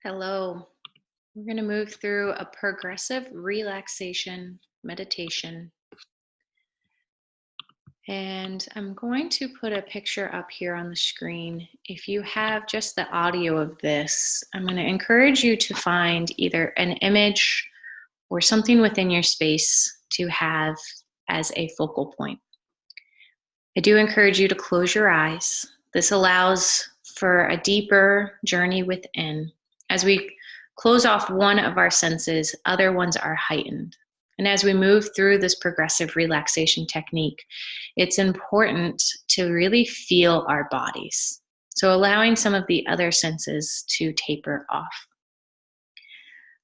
Hello. We're going to move through a progressive relaxation meditation. And I'm going to put a picture up here on the screen. If you have just the audio of this, I'm going to encourage you to find either an image or something within your space to have as a focal point. I do encourage you to close your eyes. This allows for a deeper journey within. As we close off one of our senses, other ones are heightened. And as we move through this progressive relaxation technique, it's important to really feel our bodies. So allowing some of the other senses to taper off.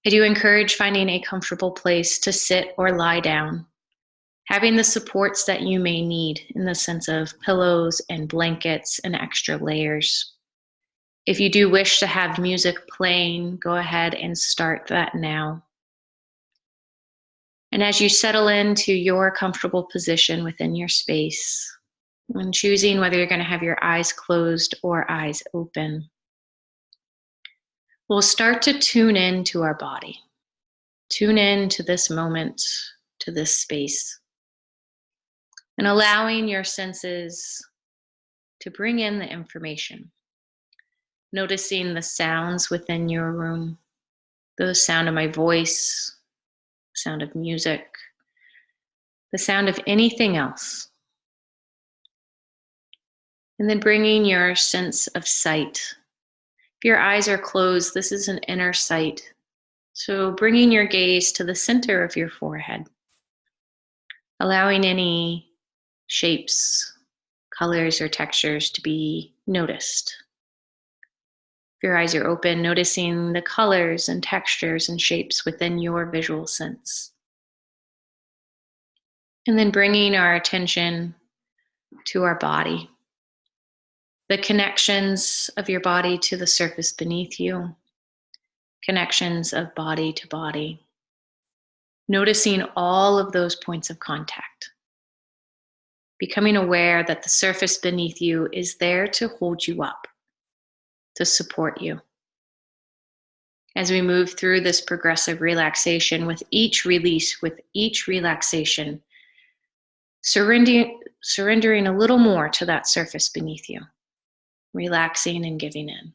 I do encourage finding a comfortable place to sit or lie down, having the supports that you may need in the sense of pillows and blankets and extra layers. If you do wish to have music playing, go ahead and start that now. And as you settle into your comfortable position within your space, when choosing whether you're going to have your eyes closed or eyes open, we'll start to tune in to our body. Tune in to this moment, to this space, and allowing your senses to bring in the information. Noticing the sounds within your room, the sound of my voice, sound of music, the sound of anything else. And then bringing your sense of sight. If your eyes are closed, this is an inner sight. So bringing your gaze to the center of your forehead, allowing any shapes, colors, or textures to be noticed. If your eyes are open, noticing the colors and textures and shapes within your visual sense. And then bringing our attention to our body, the connections of your body to the surface beneath you, connections of body to body, noticing all of those points of contact, becoming aware that the surface beneath you is there to hold you up, to support you. As we move through this progressive relaxation, with each release, with each relaxation, surrendering a little more to that surface beneath you, relaxing and giving in.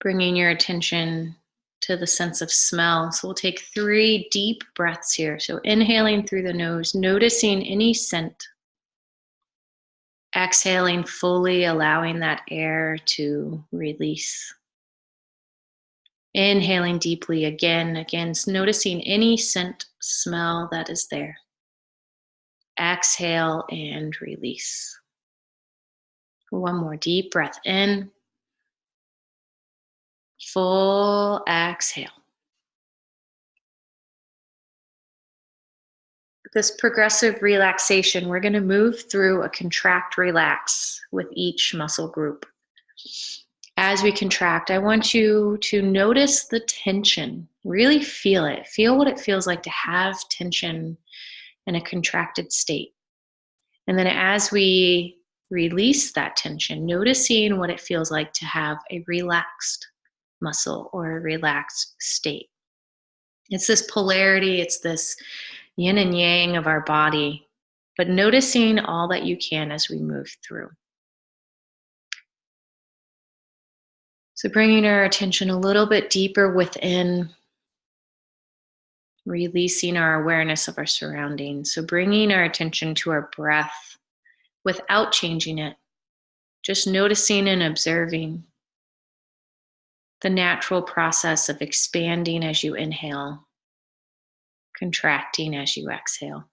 Bringing your attention to the sense of smell. So we'll take 3 deep breaths here. So inhaling through the nose, noticing any scent. Exhaling fully, allowing that air to release. Inhaling deeply again, noticing any scent, smell that is there. Exhale and release. One more deep breath in. Full exhale. This progressive relaxation, we're going to move through a contract, relax with each muscle group. As we contract, I want you to notice the tension. Really feel it. Feel what it feels like to have tension in a contracted state. And then as we release that tension, noticing what it feels like to have a relaxed muscle or a relaxed state. It's this polarity, it's this yin and yang of our body, but noticing all that you can as we move through. So bringing our attention a little bit deeper within, releasing our awareness of our surroundings. So bringing our attention to our breath without changing it, just noticing and observing the natural process of expanding as you inhale, contracting as you exhale.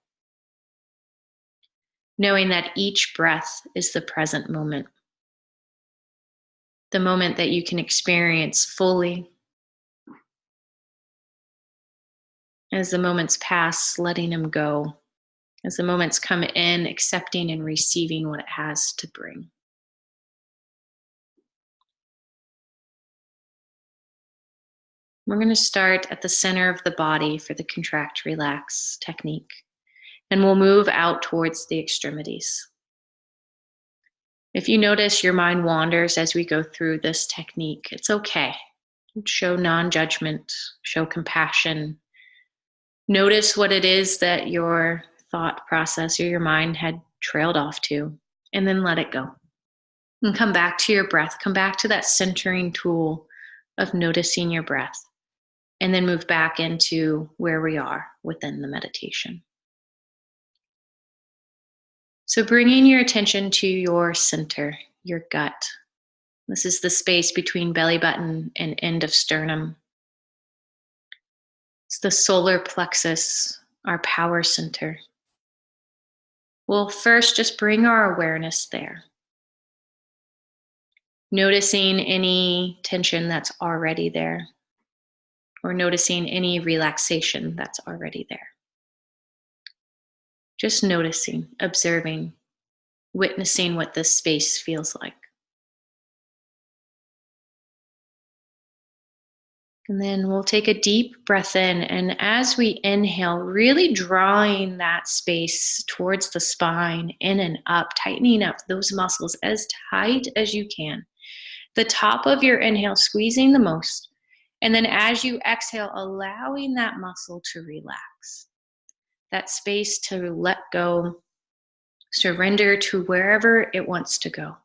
Knowing that each breath is the present moment, the moment that you can experience fully. As the moments pass, letting them go. As the moments come in, accepting and receiving what it has to bring. We're going to start at the center of the body for the contract, relax technique. And we'll move out towards the extremities. If you notice your mind wanders as we go through this technique, it's okay. Show non-judgment, show compassion. Notice what it is that your thought process or your mind had trailed off to, and then let it go. And come back to your breath. Come back to that centering tool of noticing your breath, and then move back into where we are within the meditation. So bringing your attention to your center, your gut. This is the space between belly button and end of sternum. It's the solar plexus, our power center. We'll first just bring our awareness there. Noticing any tension that's already there, or noticing any relaxation that's already there. Just noticing, observing, witnessing what this space feels like. And then we'll take a deep breath in, and as we inhale, really drawing that space towards the spine, in and up, tightening up those muscles as tight as you can. The top of your inhale, squeezing the most. And then as you exhale, allowing that muscle to relax. That space to let go, surrender to wherever it wants to go.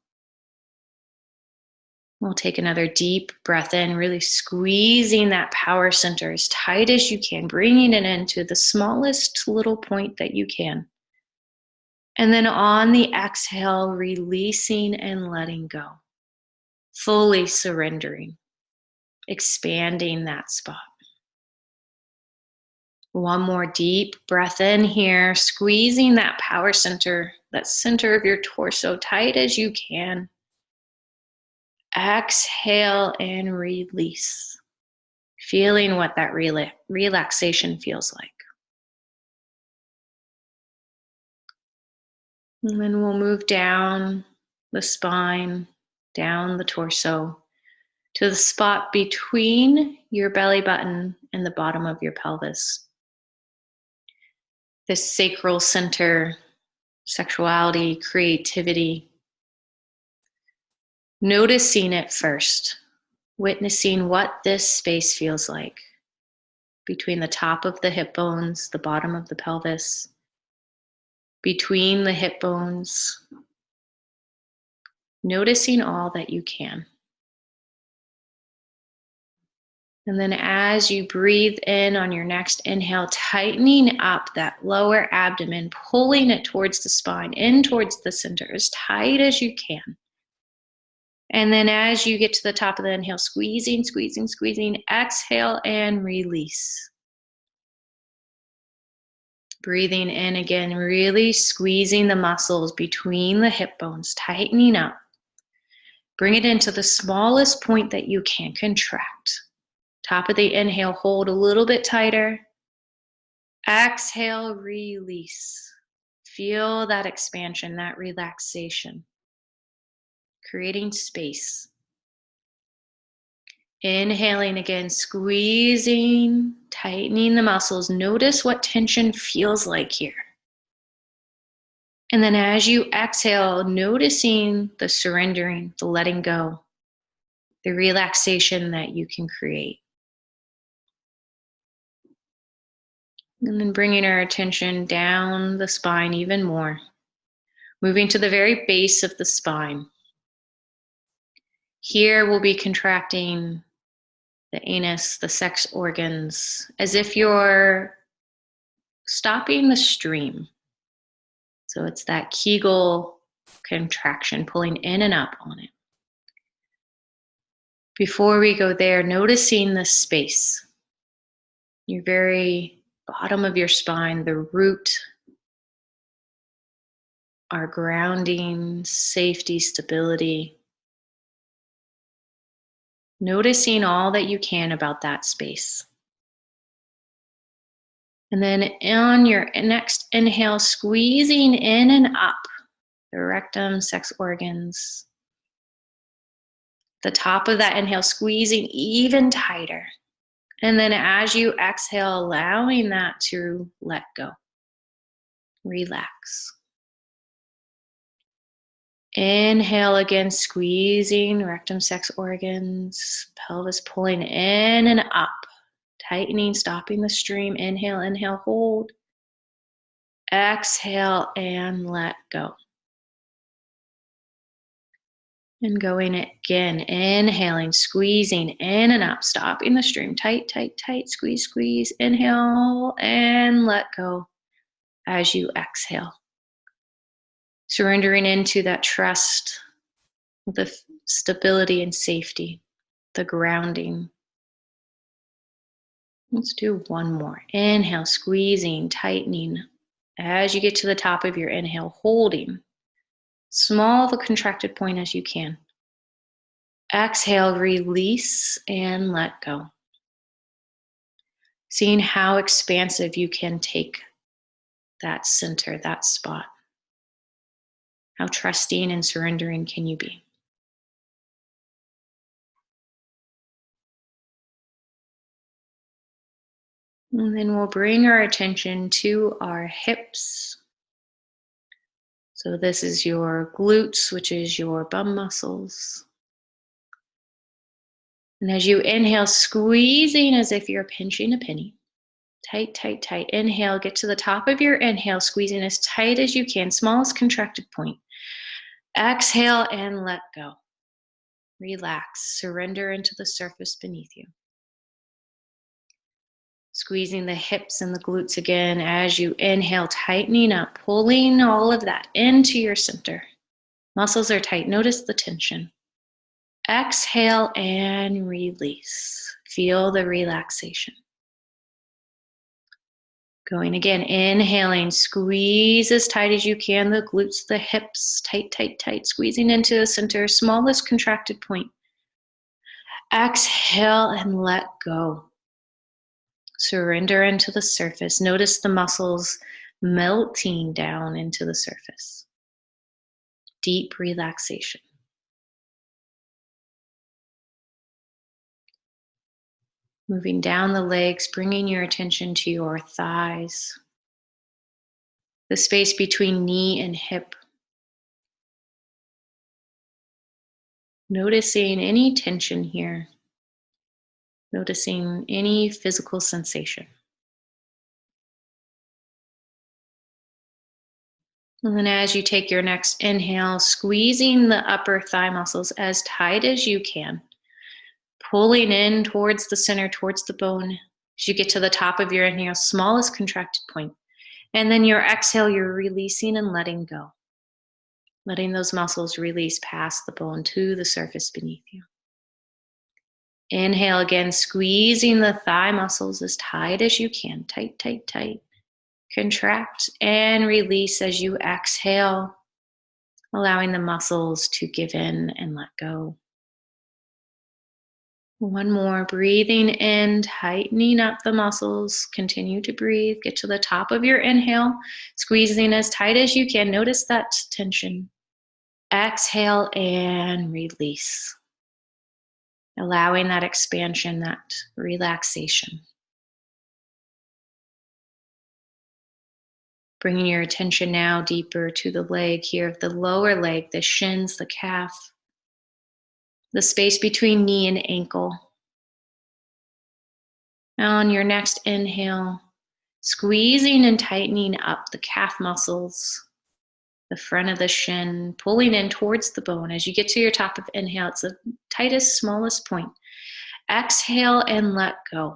We'll take another deep breath in, really squeezing that power center as tight as you can, bringing it into the smallest little point that you can. And then on the exhale, releasing and letting go, fully surrendering, expanding that spot. One more deep breath in here, squeezing that power center, that center of your torso, tight as you can. Exhale and release. Feeling what that relaxation feels like. And then we'll move down the spine, down the torso, to the spot between your belly button and the bottom of your pelvis. This sacral center, sexuality, creativity. Noticing it first, witnessing what this space feels like between the top of the hip bones, the bottom of the pelvis, between the hip bones, noticing all that you can. And then as you breathe in on your next inhale, tightening up that lower abdomen, pulling it towards the spine, in towards the center, as tight as you can. And then as you get to the top of the inhale, squeezing, squeezing, squeezing, exhale and release. Breathing in again, really squeezing the muscles between the hip bones, tightening up. Bring it into the smallest point that you can, contract. Top of the inhale, hold a little bit tighter. Exhale, release. Feel that expansion, that relaxation. Creating space. Inhaling again, squeezing, tightening the muscles. Notice what tension feels like here. And then as you exhale, noticing the surrendering, the letting go, the relaxation that you can create. And then bringing our attention down the spine even more. Moving to the very base of the spine. Here we'll be contracting the anus, the sex organs, as if you're stopping the stream. So it's that Kegel contraction, pulling in and up on it. Before we go there, noticing the space, your very bottom of your spine, the root, our grounding, safety, stability. Noticing all that you can about that space. And then on your next inhale, squeezing in and up the rectum, sex organs. The top of that inhale, squeezing even tighter. And then as you exhale, allowing that to let go. Relax. Inhale again, squeezing rectum, sex organs, pelvis pulling in and up, tightening, stopping the stream. Inhale, inhale, hold. Exhale and let go. And going again, inhaling, squeezing in and up, stopping the stream. Tight, tight, tight, squeeze, squeeze. Inhale and let go as you exhale. Surrendering into that trust, the stability and safety, the grounding. Let's do one more. Inhale, squeezing, tightening. As you get to the top of your inhale, holding. Small the contracted point as you can. Exhale, release and let go. Seeing how expansive you can take that center, that spot. How trusting and surrendering can you be? And then we'll bring our attention to our hips. So this is your glutes, which is your bum muscles. And as you inhale, squeezing as if you're pinching a penny. Tight, tight, tight. Inhale, get to the top of your inhale, squeezing as tight as you can, smallest contracted point. Exhale and let go. Relax, surrender into the surface beneath you. Squeezing the hips and the glutes again as you inhale, tightening up, pulling all of that into your center. Muscles are tight, notice the tension. Exhale and release. Feel the relaxation. Going again, inhaling, squeeze as tight as you can, the glutes, the hips, tight, tight, tight, squeezing into the center, smallest contracted point. Exhale and let go. Surrender into the surface. Notice the muscles melting down into the surface. Deep relaxation. Moving down the legs, bringing your attention to your thighs. The space between knee and hip. Noticing any tension here. Noticing any physical sensation. And then as you take your next inhale, squeezing the upper thigh muscles as tight as you can. Pulling in towards the center, towards the bone. As you get to the top of your inhale, smallest contracted point. And then your exhale, you're releasing and letting go. Letting those muscles release past the bone to the surface beneath you. Inhale again, squeezing the thigh muscles as tight as you can. Tight, tight, tight. Contract and release as you exhale, allowing the muscles to give in and let go. One more, breathing in, tightening up the muscles. Continue to breathe. Get to the top of your inhale, squeezing as tight as you can. Notice that tension. Exhale and release. Allowing that expansion, that relaxation. Bringing your attention now deeper to the leg here, the lower leg, the shins, the calf, the space between knee and ankle. Now on your next inhale, squeezing and tightening up the calf muscles, the front of the shin, pulling in towards the bone. As you get to your top of inhale, it's the tightest, smallest point. Exhale and let go.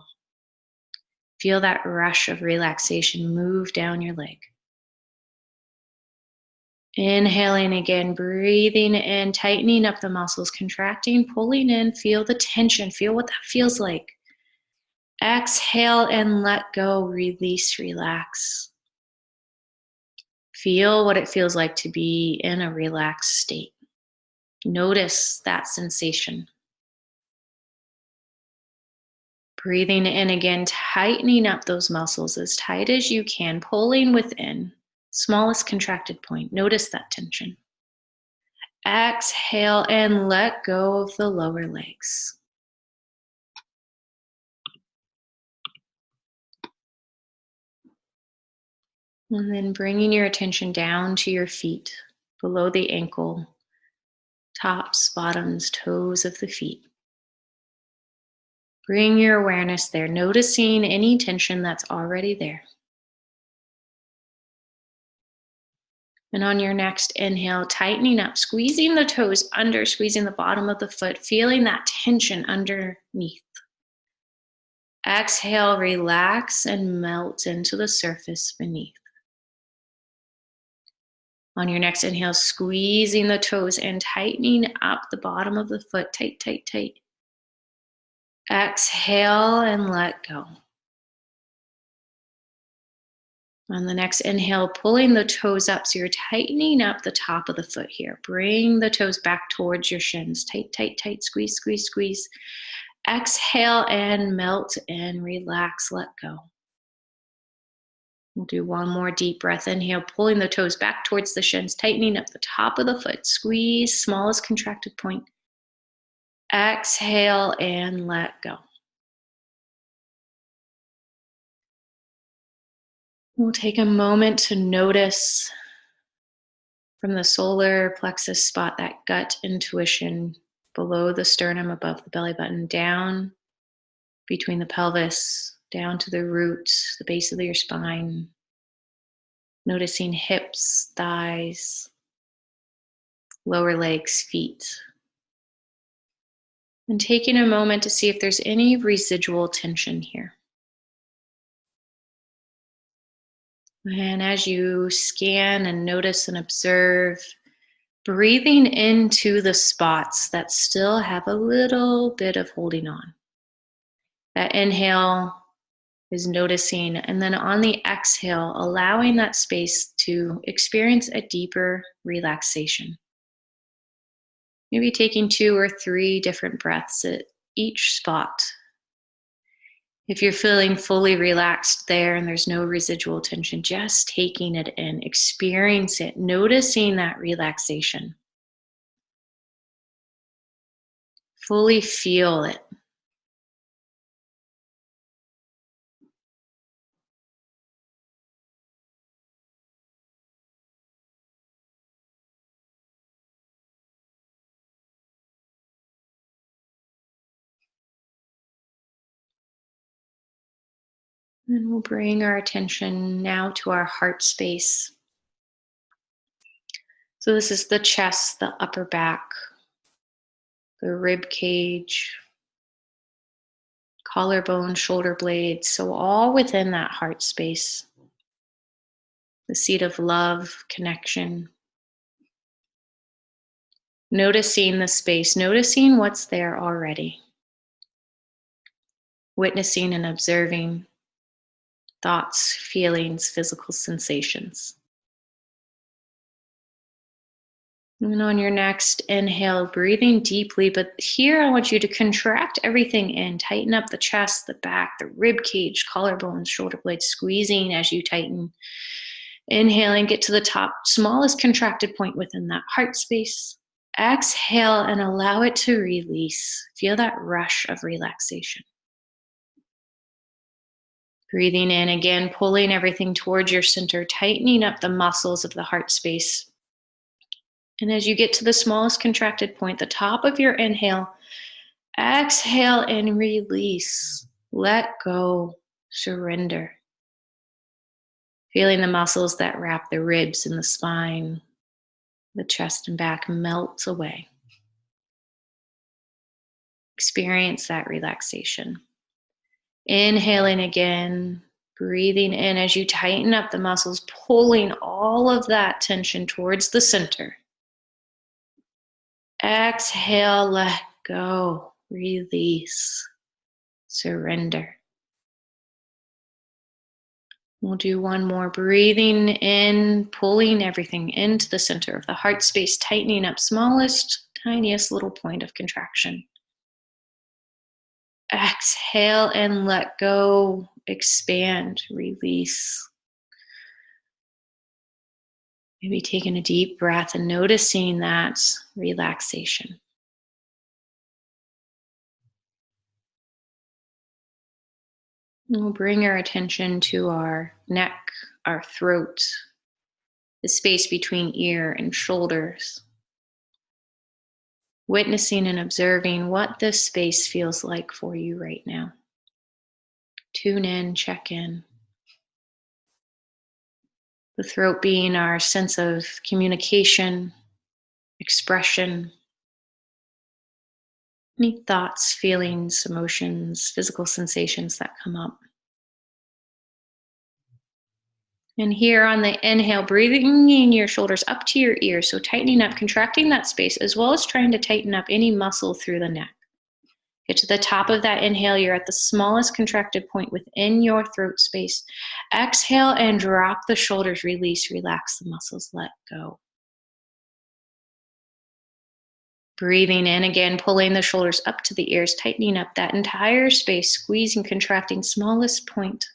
Feel that rush of relaxation move down your leg. Inhaling again, breathing in, tightening up the muscles, contracting, pulling in, feel the tension, feel what that feels like. Exhale and let go, release, relax. Feel what it feels like to be in a relaxed state. Notice that sensation. Breathing in again, tightening up those muscles as tight as you can, pulling within, smallest contracted point. Notice that tension. Exhale and let go of the lower legs. And then bringing your attention down to your feet, below the ankle, tops, bottoms, toes of the feet. Bring your awareness there, noticing any tension that's already there. And on your next inhale, tightening up, squeezing the toes under, squeezing the bottom of the foot, feeling that tension underneath. Exhale, relax and melt into the surface beneath. On your next inhale, squeezing the toes and tightening up the bottom of the foot. Tight, tight, tight. Exhale and let go. On the next inhale, pulling the toes up. So you're tightening up the top of the foot here. Bring the toes back towards your shins. Tight, tight, tight. Squeeze, squeeze, squeeze. Exhale and melt and relax. Let go. We'll do one more deep breath. Inhale, pulling the toes back towards the shins, tightening up the top of the foot. Squeeze, smallest contracted point. Exhale and let go. We'll take a moment to notice from the solar plexus spot, that gut intuition below the sternum, above the belly button, down between the pelvis, down to the roots, the base of your spine. Noticing hips, thighs, lower legs, feet. And taking a moment to see if there's any residual tension here. And as you scan and notice and observe, breathing into the spots that still have a little bit of holding on. That inhale is noticing, and then on the exhale, allowing that space to experience a deeper relaxation. Maybe taking 2 or 3 different breaths at each spot. If you're feeling fully relaxed there and there's no residual tension, just taking it in, experience it, noticing that relaxation. Fully feel it. And we'll bring our attention now to our heart space. So this is the chest, the upper back, the rib cage, collarbone, shoulder blades. So all within that heart space. The seat of love, connection. Noticing the space, noticing what's there already. Witnessing and observing thoughts, feelings, physical sensations. And on your next inhale, breathing deeply, but here I want you to contract everything in. Tighten up the chest, the back, the rib cage, collarbones, shoulder blades, squeezing as you tighten. Inhaling, get to the top, smallest contracted point within that heart space. Exhale and allow it to release. Feel that rush of relaxation. Breathing in again, pulling everything towards your center, tightening up the muscles of the heart space. And as you get to the smallest contracted point, the top of your inhale, exhale and release. Let go, surrender. Feeling the muscles that wrap the ribs and the spine, the chest and back melt away. Experience that relaxation. Inhaling again, breathing in as you tighten up the muscles, pulling all of that tension towards the center. Exhale, let go, release, surrender. We'll do one more. Breathing in, pulling everything into the center of the heart space, tightening up smallest, tiniest little point of contraction. Exhale and let go, expand, release. Maybe taking a deep breath and noticing that relaxation. And we'll bring our attention to our neck, our throat, the space between ear and shoulders. Witnessing and observing what this space feels like for you right now. Tune in, check in. The throat being our sense of communication, expression, any thoughts, feelings, emotions, physical sensations that come up. And here on the inhale, breathing your shoulders up to your ears. So tightening up, contracting that space, as well as trying to tighten up any muscle through the neck. Get to the top of that inhale. You're at the smallest contracted point within your throat space. Exhale and drop the shoulders. Release, relax the muscles, let go. Breathing in again, pulling the shoulders up to the ears, tightening up that entire space, squeezing, contracting, smallest point.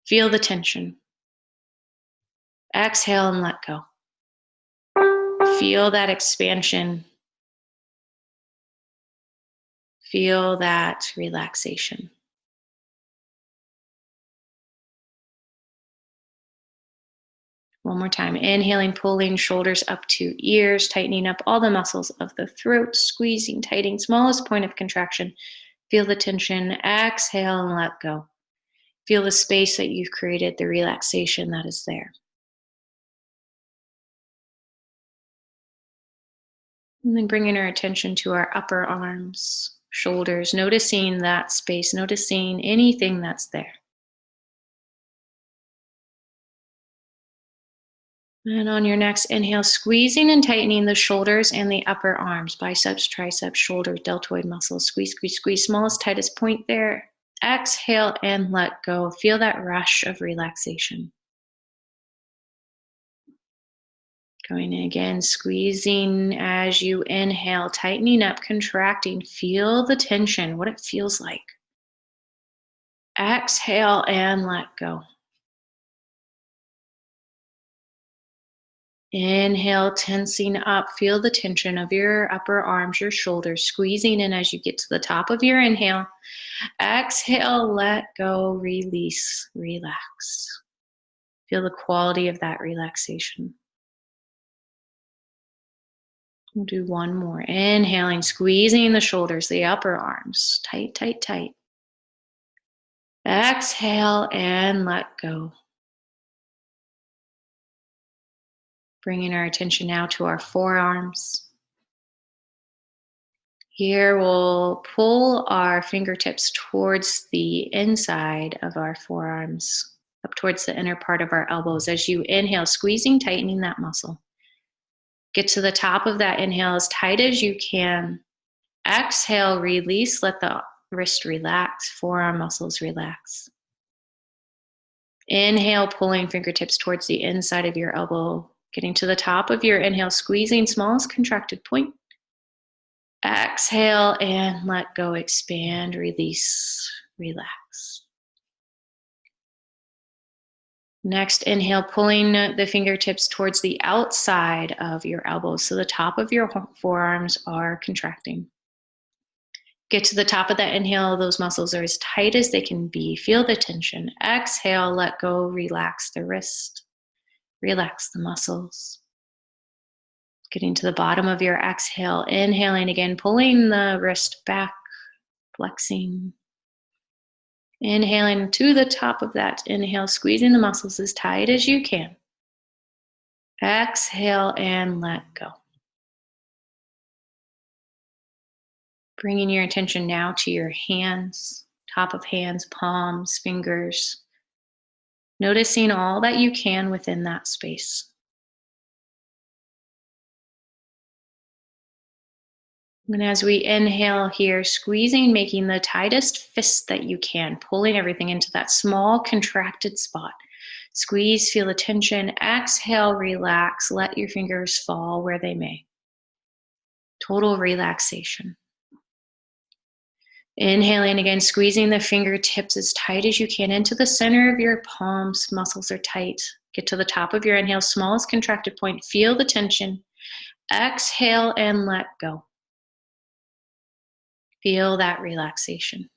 Feel the tension. Exhale and let go. Feel that expansion. Feel that relaxation. One more time. Inhaling, pulling shoulders up to ears, tightening up all the muscles of the throat, squeezing, tightening, smallest point of contraction. Feel the tension. Exhale and let go. Feel the space that you've created, the relaxation that is there. And then bringing our attention to our upper arms, shoulders, noticing that space, noticing anything that's there. And on your next inhale, squeezing and tightening the shoulders and the upper arms, biceps, triceps, shoulder, deltoid muscles. Squeeze, squeeze, squeeze. Smallest, tightest point there. Exhale and let go. Feel that rush of relaxation. Going in again, squeezing as you inhale, tightening up, contracting. Feel the tension, what it feels like. Exhale and let go. Inhale, tensing up. Feel the tension of your upper arms, your shoulders, squeezing in as you get to the top of your inhale. Exhale, let go, release, relax. Feel the quality of that relaxation. We'll do one more. Inhaling, squeezing the shoulders, the upper arms. Tight, tight, tight. Exhale and let go. Bringing our attention now to our forearms. Here we'll pull our fingertips towards the inside of our forearms, up towards the inner part of our elbows. As you inhale, squeezing, tightening that muscle. Get to the top of that inhale as tight as you can. Exhale, release, let the wrist relax, forearm muscles relax. Inhale, pulling fingertips towards the inside of your elbow. Getting to the top of your inhale, squeezing, smallest contracted point. Exhale and let go, expand, release, relax. Next, inhale, pulling the fingertips towards the outside of your elbows. So the top of your forearms are contracting. Get to the top of that inhale, those muscles are as tight as they can be. Feel the tension. Exhale, let go, relax the wrist, relax the muscles. Getting to the bottom of your exhale, inhaling again, pulling the wrist back, flexing. Inhaling to the top of that inhale, squeezing the muscles as tight as you can. Exhale and let go. Bringing your attention now to your hands, top of hands, palms, fingers. Noticing all that you can within that space. And as we inhale here, squeezing, making the tightest fist that you can, pulling everything into that small contracted spot. Squeeze, feel the tension. Exhale, relax. Let your fingers fall where they may. Total relaxation. Inhaling again, squeezing the fingertips as tight as you can into the center of your palms. Muscles are tight. Get to the top of your inhale, smallest contracted point. Feel the tension. Exhale and let go. Feel that relaxation.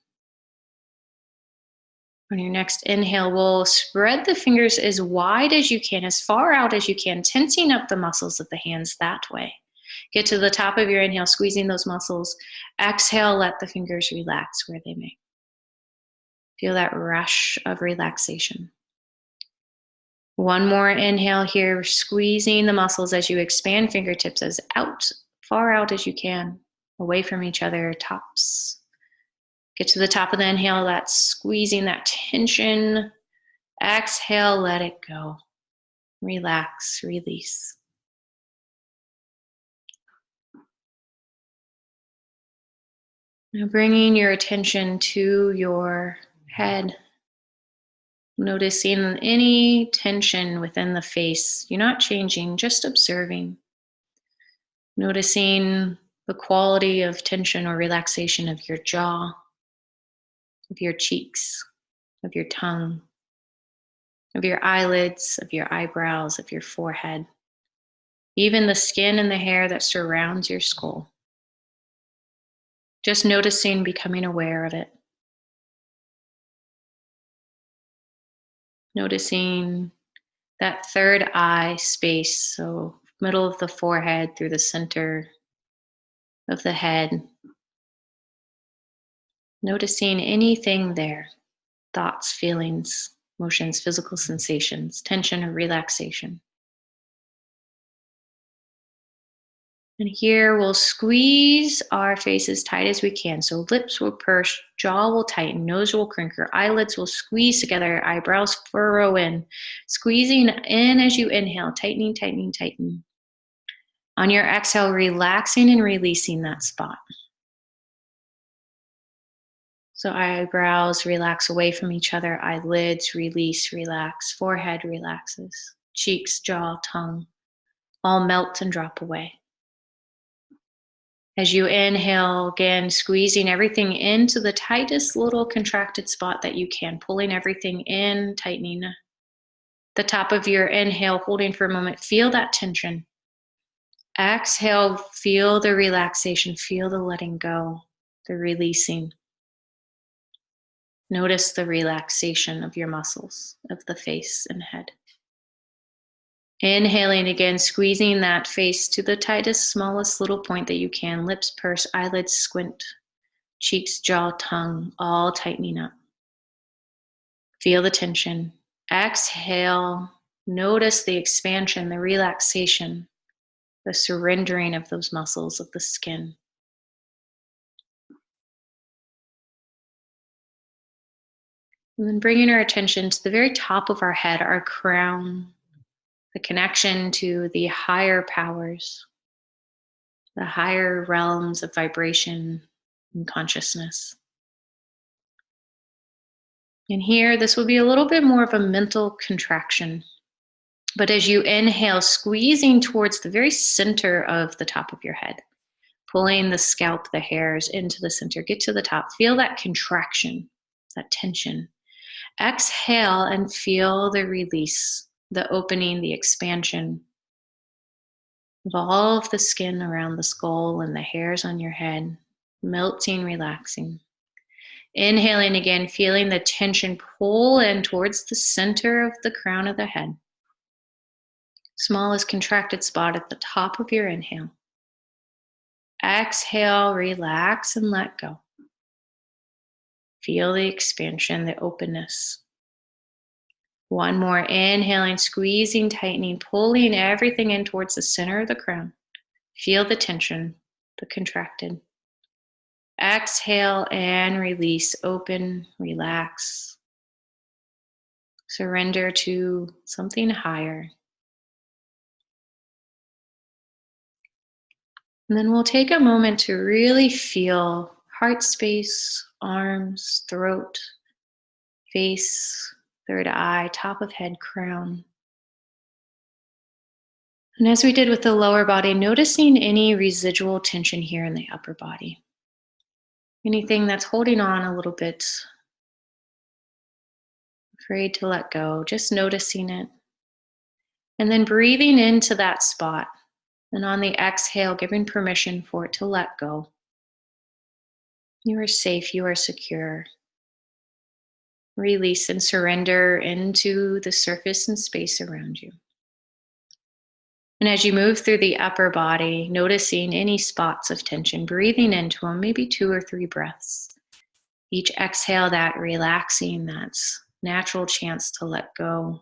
On your next inhale, we'll spread the fingers as wide as you can, as far out as you can, tensing up the muscles of the hands that way. Get to the top of your inhale, squeezing those muscles. Exhale, let the fingers relax where they may. Feel that rush of relaxation. One more inhale here, squeezing the muscles as you expand fingertips as far out as you can, away from each other, tops. Get to the top of the inhale, that's squeezing that tension. Exhale, let it go. Relax, release. Now bringing your attention to your head. Noticing any tension within the face. You're not changing, just observing. Noticing the quality of tension or relaxation of your jaw, of your cheeks, of your tongue, of your eyelids, of your eyebrows, of your forehead, even the skin and the hair that surrounds your skull. Just noticing, becoming aware of it. Noticing that third eye space, so middle of the forehead through the center of the head. Noticing anything there, thoughts, feelings, emotions, physical sensations, tension or relaxation. And here we'll squeeze our face as tight as we can. So lips will purse, jaw will tighten, nose will crinkle, eyelids will squeeze together, eyebrows furrow in. Squeezing in as you inhale, tightening, tightening, tightening. On your exhale, relaxing and releasing that spot. So eyebrows relax away from each other, eyelids release, relax, forehead relaxes, cheeks, jaw, tongue, all melt and drop away. As you inhale, again, squeezing everything into the tightest little contracted spot that you can, pulling everything in, tightening. The top of your inhale, holding for a moment, feel that tension. Exhale, feel the relaxation, feel the letting go, the releasing. Notice the relaxation of your muscles, of the face and head. Inhaling again, squeezing that face to the tightest, smallest little point that you can. Lips purse, eyelids squint, cheeks, jaw, tongue, all tightening up. Feel the tension. Exhale, notice the expansion, the relaxation, the surrendering of those muscles of the skin. And then bringing our attention to the very top of our head, our crown, the connection to the higher powers, the higher realms of vibration and consciousness. And here, this will be a little bit more of a mental contraction. But as you inhale, squeezing towards the very center of the top of your head, pulling the scalp, the hairs into the center, get to the top, feel that contraction, that tension. Exhale and feel the release, the opening, the expansion of all of the skin around the skull and the hairs on your head, melting, relaxing. Inhaling again, feeling the tension pull in towards the center of the crown of the head. Smallest contracted spot at the top of your inhale. Exhale, relax and let go. Feel the expansion, the openness. One more, inhaling, squeezing, tightening, pulling everything in towards the center of the crown. Feel the tension, the contracted. Exhale and release, open, relax. Surrender to something higher. And then we'll take a moment to really feel heart space, arms, throat, face, third eye, top of head, crown. And as we did with the lower body, noticing any residual tension here in the upper body. Anything that's holding on a little bit, afraid to let go, just noticing it. And then breathing into that spot. And on the exhale, giving permission for it to let go. You are safe, you are secure. Release and surrender into the surface and space around you. And as you move through the upper body, noticing any spots of tension, breathing into them, maybe 2 or 3 breaths. Each exhale, that relaxing, that's natural chance to let go.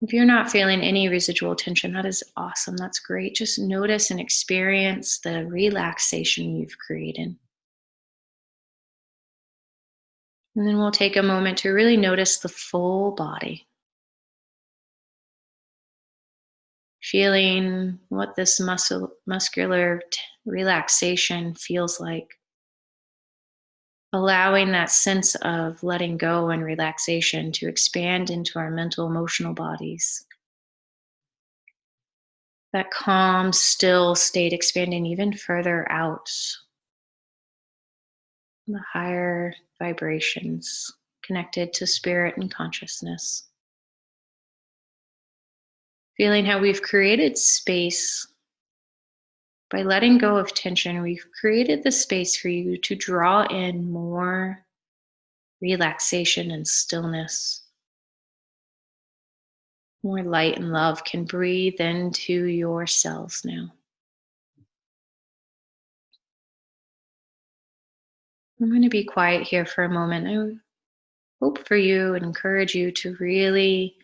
If you're not feeling any residual tension, that is awesome. That's great. Just notice and experience the relaxation you've created. And then we'll take a moment to really notice the full body, feeling what this muscular relaxation feels like. Allowing that sense of letting go and relaxation to expand into our mental, emotional bodies. That calm, still state expanding even further out, the higher vibrations connected to spirit and consciousness. Feeling how we've created space. By letting go of tension, we've created the space for you to draw in more relaxation and stillness. More light and love can breathe into your cells now. I'm going to be quiet here for a moment. I hope for you and encourage you to really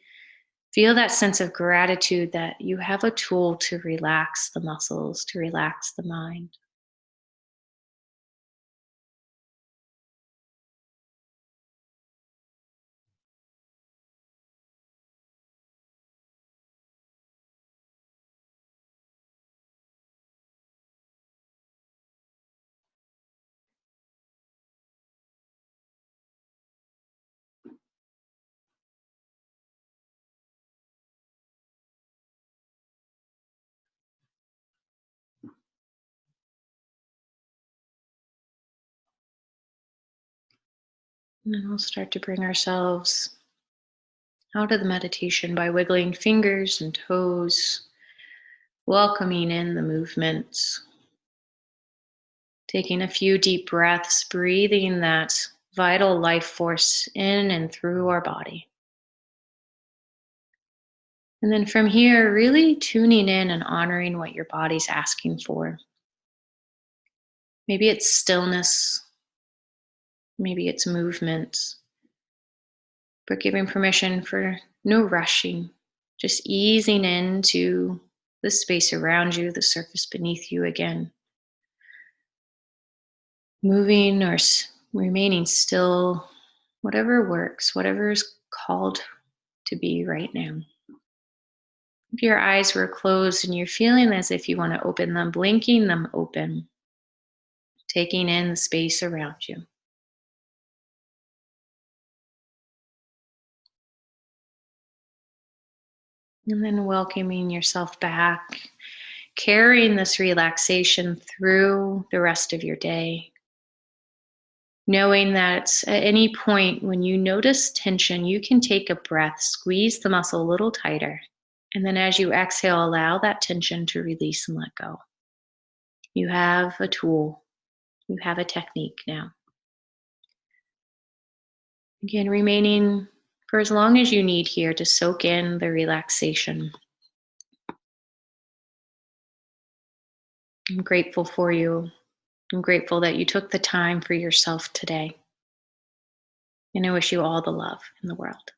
feel that sense of gratitude that you have a tool to relax the muscles, to relax the mind. And then we'll start to bring ourselves out of the meditation by wiggling fingers and toes, welcoming in the movements. Taking a few deep breaths, breathing that vital life force in and through our body. And then from here, really tuning in and honoring what your body's asking for. Maybe it's stillness, maybe it's movement, but giving permission for no rushing, just easing into the space around you, the surface beneath you again. Moving or remaining still, whatever works, whatever is called to be right now. If your eyes were closed and you're feeling as if you want to open them, blinking them open, taking in the space around you. And then welcoming yourself back, carrying this relaxation through the rest of your day. Knowing that at any point when you notice tension, you can take a breath, squeeze the muscle a little tighter. And then as you exhale, allow that tension to release and let go. You have a tool, you have a technique now. Again, remaining for as long as you need here to soak in the relaxation. I'm grateful for you. I'm grateful that you took the time for yourself today. And I wish you all the love in the world.